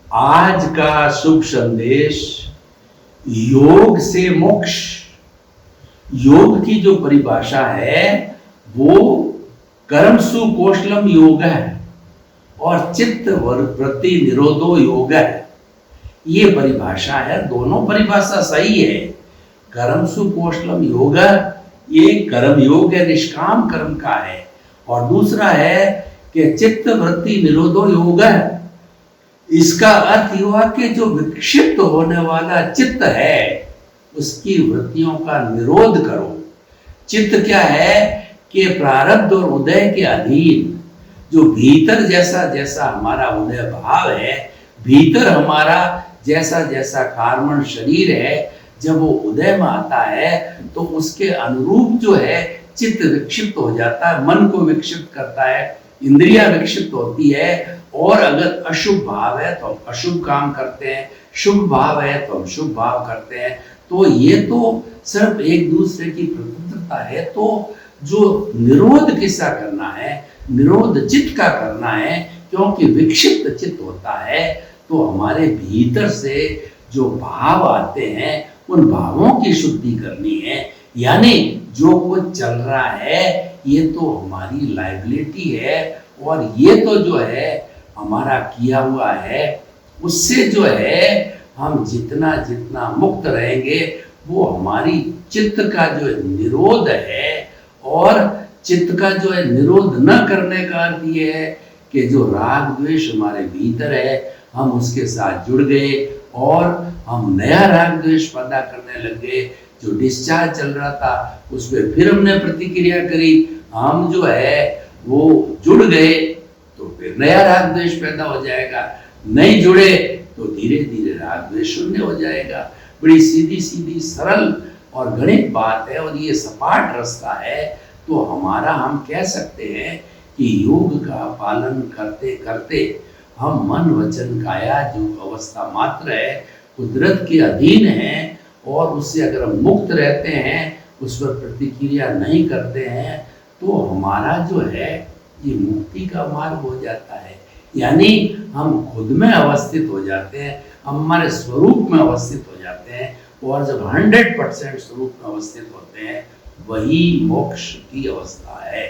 आज का शुभ संदेश योग से मोक्ष। योग की जो परिभाषा है वो कर्मसु कौशलम योग है और चित्त वृत्ति निरोधो योग है। ये परिभाषा है, दोनों परिभाषा सही है। कर्मसु कौशलम योग ये कर्म योग है, निष्काम कर्म का है, और दूसरा है कि चित्त वृत्ति निरोधो योग है। इसका अर्थ हुआ कि जो विक्षिप्त होने वाला चित्त है उसकी वृत्तियों का निरोध करो। चित्त क्या है कि प्रारब्ध और उदय के अधीन जो भीतर जैसा जैसा हमारा उदय भाव है, भीतर हमारा जैसा जैसा कार्मण शरीर है, जब वो उदय में आता है तो उसके अनुरूप जो है चित्त विक्षिप्त हो जाता है, मन को विक्षिप्त करता है, इंद्रियां विक्षिप्त होती है। और अगर अशुभ भाव है तो हम अशुभ काम करते हैं, शुभ भाव है तो हम शुभ भाव करते हैं। तो ये तो सिर्फ एक दूसरे की प्रकृतिता है। तो जो निरोध किसका करना है? निरोध चित्त का करना है, क्योंकि विक्षिप्त चित्त होता है तो हमारे भीतर से जो भाव आते हैं उन भावों की शुद्धि करनी है। यानी जो कुछ चल रहा है ये तो हमारी लायबिलिटी है, और ये तो जो है हमारा किया हुआ है, उससे जो है हम जितना जितना मुक्त रहेंगे वो हमारी चित्त का जो निरोध है। और चित्त का जो है निरोध न करने का अर्थ ये है कि जो राग द्वेष हमारे भीतर है हम उसके साथ जुड़ गए और हम नया राग द्वेष पैदा करने लग गए। जो डिस्चार्ज चल रहा था उस पर फिर हमने प्रतिक्रिया करी, हम जो है वो जुड़ गए तो फिर नया राग द्वेष पैदा हो जाएगा। नहीं जुड़े तो धीरे धीरे राग द्वेष शून्य हो जाएगा। बड़ी सीधी सीधी सरल और गणित बात है, और ये सपाट रास्ता है। तो हमारा हम कह सकते हैं कि योग का पालन करते करते हम मन वचन काया जो अवस्था मात्र है कुदरत के अधीन है, और उससे अगर हम मुक्त रहते हैं, उस पर प्रतिक्रिया नहीं करते हैं, तो हमारा जो है ये मुक्ति का मार्ग हो जाता है। यानी हम खुद में अवस्थित हो जाते हैं, हम हमारे स्वरूप में अवस्थित हो जाते हैं, और जब 100% स्वरूप में अवस्थित होते हैं वही मोक्ष की अवस्था है।